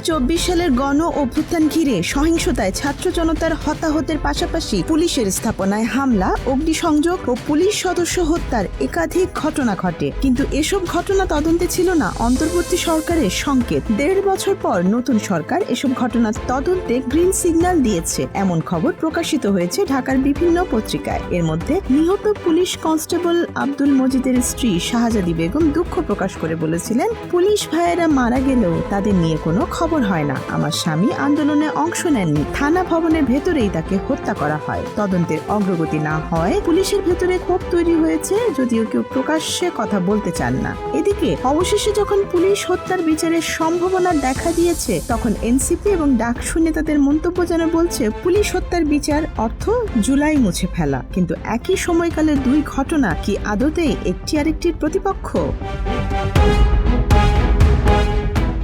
2024 সালের গণ অভ্যুত্থান ঘিরে সহিংসতায় ছাত্র জনতার হতাহতের পাশাপাশি পুলিশের স্থাপনায় হামলা, অগ্নিসংযোগ ও পুলিশ সদস্য হত্যার একাধিক ঘটনা ঘটে। কিন্তু এসব ঘটনা তদন্তে ছিল না অন্তর্বর্তী সরকারের সংকেত। 1.5 বছর পর নতুন সরকার এসব ঘটনার তদন্তে গ্রিন সিগন্যাল দিয়েছে, এমন খবর প্রকাশিত হয়েছে ঢাকার বিভিন্ন পত্রিকায়। এর মধ্যে নিহত পুলিশ কনস্টেবল আব্দুল মজিদের স্ত্রী শাহজাদি বেগম দুঃখ প্রকাশ করে বলেছিলেন, পুলিশ ভাইয়েরা মারা গেলেও তাদের নিয়ে কোনো খবর হয় না। আমার স্বামী আন্দোলনে অংশ নেননি, থানা ভবনের ভেতরেই তাকে হত্যা করা হয়। তদন্তের অগ্রগতি না হয় পুলিশের ভেতরে ক্ষোভ তৈরি হয়েছে, যদিও কেউ প্রকাশ্যে কথা বলতে চান না। এদিকে অবশেষে যখন পুলিশ হত্যার বিচারের সম্ভাবনা দেখা দিয়েছে, তখন এনসিপি এবং ডাকসু নেতাদের মন্তব্য যেন বলছে পুলিশ হত্যার বিচার অর্থ জুলাই মুছে ফেলা। কিন্তু একই সময়কালে দুই ঘটনা কি আদতেই একটি আরেকটির প্রতিপক্ষ?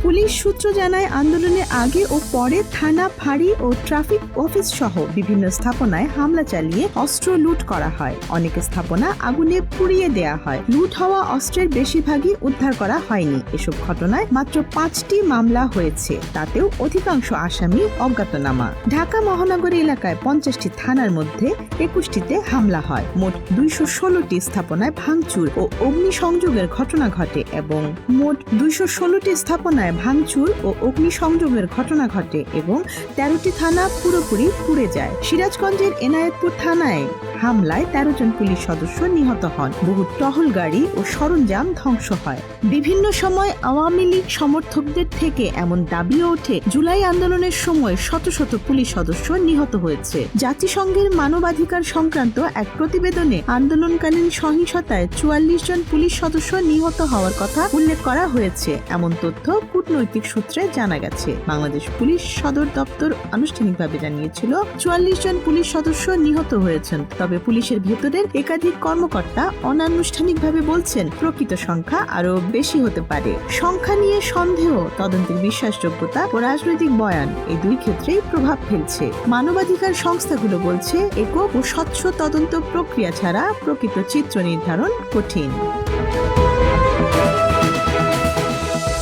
পুলিশ সূত্র জানায়, আন্দোলনের আগে ও পরে থানা, ফাঁড়ি ও ট্রাফিক অফিস সহ বিভিন্ন স্থাপনায় হামলা চালিয়ে অস্ত্র লুট করা হয়। অনেক স্থাপনা আগুনে পুড়িয়ে দেয়া হয়। লুট হওয়া অস্ত্রের বেশিরভাগই উদ্ধার করা হয়নি। এসব ঘটনায় মাত্র 5টি মামলা হয়েছে, তাতেও অধিকাংশ আসামি অজ্ঞাতনামা। ঢাকা মহানগরী এলাকায় 50টি থানার মধ্যে 21টিতে হামলা হয়। মোট 216টি স্থাপনায় ভাঙচুর ও অগ্নিসংযোগের ঘটনা ঘটে এবং মোট 216টি স্থাপনায় ভাঙচুর ও অগ্নিসংযোগের ঘটনা ঘটে এবং 13টি থানা পুরোপুরি পুড়ে যায়। সিরাজগঞ্জের এনায়েতপুর থানায় হামলায় 13 জন পুলিশ সদস্য নিহত হন। বহু টহল গাড়ি ও সরঞ্জাম ধ্বংস হয়। বিভিন্ন সময় আওয়ামী লীগ সমর্থকদের থেকে এমন দাবিও ওঠে, জুলাই আন্দোলনের সময় শত শত পুলিশ সদস্য নিহত হয়েছে। জাতিসংঘের মানবাধিকার সংক্রান্ত এক প্রতিবেদনে আন্দোলনকালীন সহিংসতায় 44 জন পুলিশ সদস্য নিহত হওয়ার কথা উল্লেখ করা হয়েছে। এমন তথ্য কূটনৈতিক সূত্রে জানা গেছে। বাংলাদেশ পুলিশ সদর দপ্তর আনুষ্ঠানিকভাবে জানিয়েছিল 44 জন পুলিশ সদস্য নিহত হয়েছেন। তবে পুলিশের ভেতরের একাধিক কর্মকর্তা অনানুষ্ঠানিকভাবে বলছেন প্রকৃত সংখ্যা আরো বেশি হতে পারে। সংখ্যা নিয়ে সন্দেহ, তদন্তের বিশ্বাসযোগ্যতা ও রাজনৈতিক বয়ান, এই দুই ক্ষেত্রেই প্রভাব ফেলছে। মানবাধিকার সংস্থাগুলো বলছে একক ও স্বচ্ছ তদন্ত প্রক্রিয়া ছাড়া প্রকৃত চিত্র নির্ধারণ কঠিন।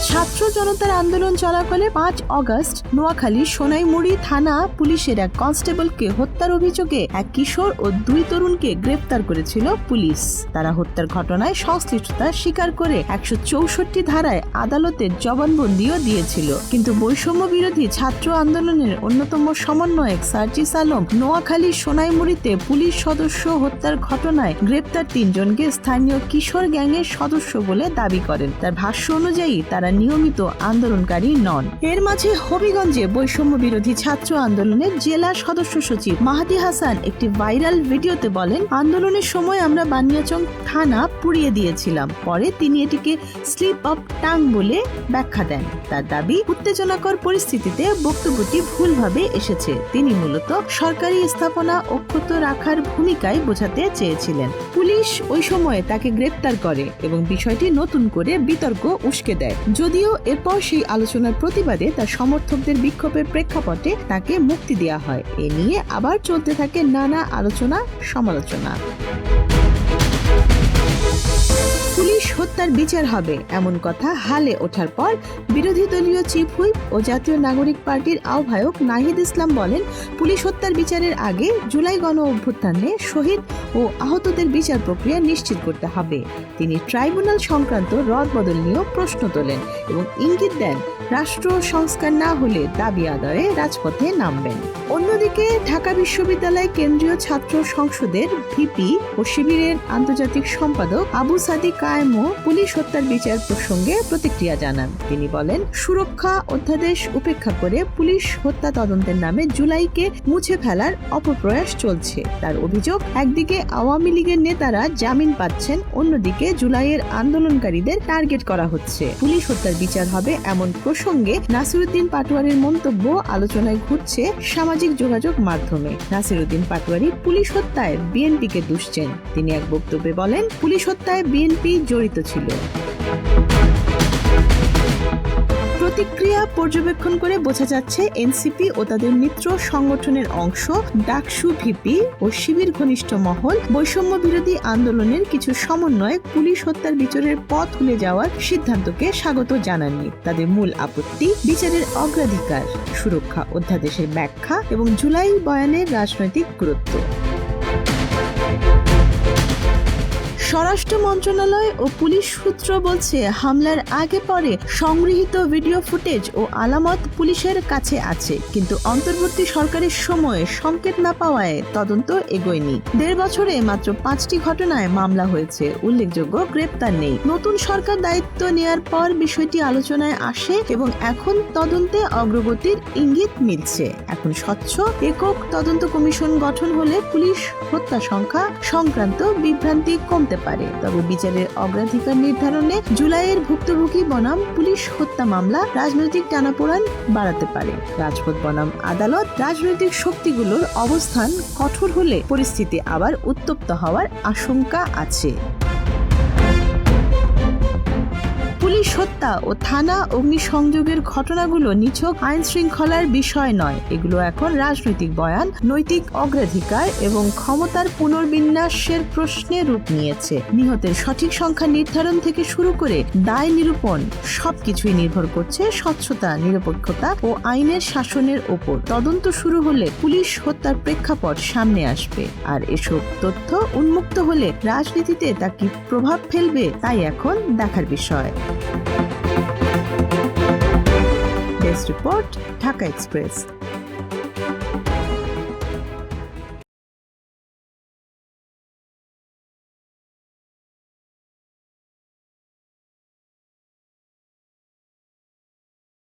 ছাত্র জনতার আন্দোলন চলাকালে 5 আগস্ট নোয়াখালীর সোনাইমুড়ি থানা পুলিশের এক কনস্টেবলকে হত্যার অভিযোগে এক কিশোর ও 2 তরুণকে গ্রেফতার করেছিল পুলিশ। তারা হত্যার ঘটনায় সংশ্লিষ্টতা স্বীকার করে 164 ধারায় আদালতের জবানবন্দিও দিয়েছিল। কিন্তু বৈষম্য বিরোধী ছাত্র আন্দোলনের অন্যতম সমন্বয়ক সার্জিস আলম নোয়াখালীর সোনাইমুড়িতে পুলিশ সদস্য হত্যার ঘটনায় গ্রেফতার 3 জনকে স্থানীয় কিশোর গ্যাংয়ের সদস্য বলে দাবি করেন। তার ভাষ্য অনুযায়ী তারা নিয়মিত আন্দোলনকারী নন। এর মাঝে হবিগঞ্জে বৈষম্য বিরোধী ছাত্র আন্দোলনের জেলা সদস্য সচিব মাহাদি হাসান একটি ভাইরাল ভিডিওতে বলেন, আন্দোলনের সময় আমরা বানিয়াচং থানা পুড়িয়ে দিয়েছিলাম। পরে তিনি এটিকে স্লিপ অফ টাং বলে ব্যাখ্যা দেন। তার দাবি, উত্তেজনাকর পরিস্থিতিতে বক্তব্যটি ভুলভাবে এসেছে। তিনি মূলত সরকারি স্থাপনা অক্ষত রাখার ভূমিকায় বোঝাতে চেয়েছিলেন। পুলিশ ওই সময়ে তাকে গ্রেফতার করে এবং বিষয়টি নতুন করে বিতর্ক উস্কে দেয়। যদিও এরপর সেই আলোচনার প্রতিবাদে তার সমর্থকদের বিক্ষোভের প্রেক্ষাপটে তাকে মুক্তি দেওয়া হয়। এ নিয়ে আবার চলতে থাকে নানা আলোচনা সমালোচনা। পুলিশ হত্যার বিচার হবে এমন কথা হালে ওঠার পর বিরোধী দলীয় চিফ হুইপ ও জাতীয় নাগরিক পার্টির আহ্বায়ক নাহিদ ইসলাম বলেন, পুলিশ হত্যার বিচারের আগে জুলাই গণ অভ্যুত্থানে শহীদ ও আহতদের বিচার প্রক্রিয়া নিশ্চিত করতে হবে। তিনি ট্রাইব্যুনাল সংক্রান্ত রদবদল নিয়েও প্রশ্ন তোলেন এবং ইঙ্গিত দেন রাষ্ট্র সংস্কার না হলে দাবি আদায়ে রাজপথে নামবেন। অন্যদিকে ঢাকা বিশ্ববিদ্যালয় কেন্দ্রীয় ছাত্র সংসদের ভিপি ও শিবিরের আন্তর্জাতিক সম্পাদক আবু সাদিক কায়েমও পুলিশ হত্যার বিচার প্রসঙ্গে প্রতিক্রিয়া জানান। তিনি বলেন, সুরক্ষা অধ্যাদেশ উপেক্ষা করে পুলিশ হত্যা তদন্তের নামে জুলাইকে মুছে ফেলার অপপ্রয়াস চলছে। তার অভিযোগ, একদিকে আওয়ামী লীগের নেতারা জামিন পাচ্ছেন, অন্যদিকে জুলাইয়ের আন্দোলনকারীদের টার্গেট করা হচ্ছে। পুলিশ হত্যার বিচার হবে এমন প্রসঙ্গে নাসিরউদ্দিন পাটোয়ারির মন্তব্য আলোচনায় ঘুরছে সামাজিক যোগাযোগ মাধ্যমে। নাসিরউদ্দিন পাটোয়ারি পুলিশ হত্যায় বিএনপিকে দুষছেন। তিনি এক বক্তব্যে বলেন, পুলিশ হত্যায় বিএনপি জড়িত ছিল। প্রতিক্রিয়া পর্যবেক্ষণ করে বোঝা যাচ্ছে এনসিপি ও তাদের মিত্র সংগঠনের অংশ ডাকসু ভিপি ও শিবির ঘনিষ্ঠ মহল বৈষম্য বিরোধী আন্দোলনের কিছু সমন্বয়ে পুলিশ হত্যার বিচারের পথ খুলে যাওয়ার সিদ্ধান্তকে স্বাগত জানাননি। তাদের মূল আপত্তি বিচারের অগ্রাধিকার, সুরক্ষা অধ্যাদেশের ব্যাখ্যা এবং জুলাই বয়ানের রাজনৈতিক গুরুত্ব। স্বরাষ্ট্র মন্ত্রণালয় ও পুলিশ সূত্র বলছে, হামলার আগে পরে সংগৃহীত ভিডিও ফুটেজ ও আলামত পুলিশের কাছে আছে, কিন্তু অন্তর্বর্তী সরকারের সময়ে সংকেত না পাওয়ায় তদন্ত এগোয়নি। 1.5 বছরে মাত্র 5টি ঘটনায় মামলা হয়েছে, উল্লেখযোগ্য গ্রেপ্তার নেই। নতুন সরকার দায়িত্ব নেয়ার পর বিষয়টি আলোচনায় আসে এবং এখন তদন্তে অগ্রগতির ইঙ্গিত মিলছে। এখন স্বচ্ছ একক তদন্ত কমিশন গঠন হলে পুলিশ হত্যা সংখ্যা সংক্রান্ত বিভ্রান্তি কমতে পারে। তবে বিচারের অগ্রাধিকার নির্ধারণে জুলাইয়ের ভুক্তভোগী বনাম পুলিশ হত্যা মামলা রাজনৈতিক টানাপোড়েন বাড়াতে পারে। রাজপথ বনাম আদালত রাজনৈতিক শক্তিগুলোর অবস্থান কঠোর হলে পরিস্থিতি আবার উত্তপ্ত হওয়ার আশঙ্কা আছে। পুলিশ হত্যা ও থানা অগ্নিসংযোগের ঘটনাগুলো নিছক আইন শৃঙ্খলার বিষয় নয়, এগুলো এখন রাজনৈতিক বয়ান, নৈতিক অগ্রাধিকার এবং ক্ষমতার পুনর্বিন্যাসের প্রশ্নে রূপ নিয়েছে। নিহতের সঠিক সংখ্যা নির্ধারণ থেকে শুরু করে দায় নিরূপণ সবকিছুই নির্ভর করছে স্বচ্ছতা, নিরপেক্ষতা ও আইনের শাসনের ওপর। তদন্ত শুরু হলে পুলিশ হত্যার প্রেক্ষাপট সামনে আসবে, আর এসব তথ্য উন্মুক্ত হলে রাজনীতিতে তা কি প্রভাব ফেলবে তাই এখন দেখার বিষয়। Desk report, Dhaka express.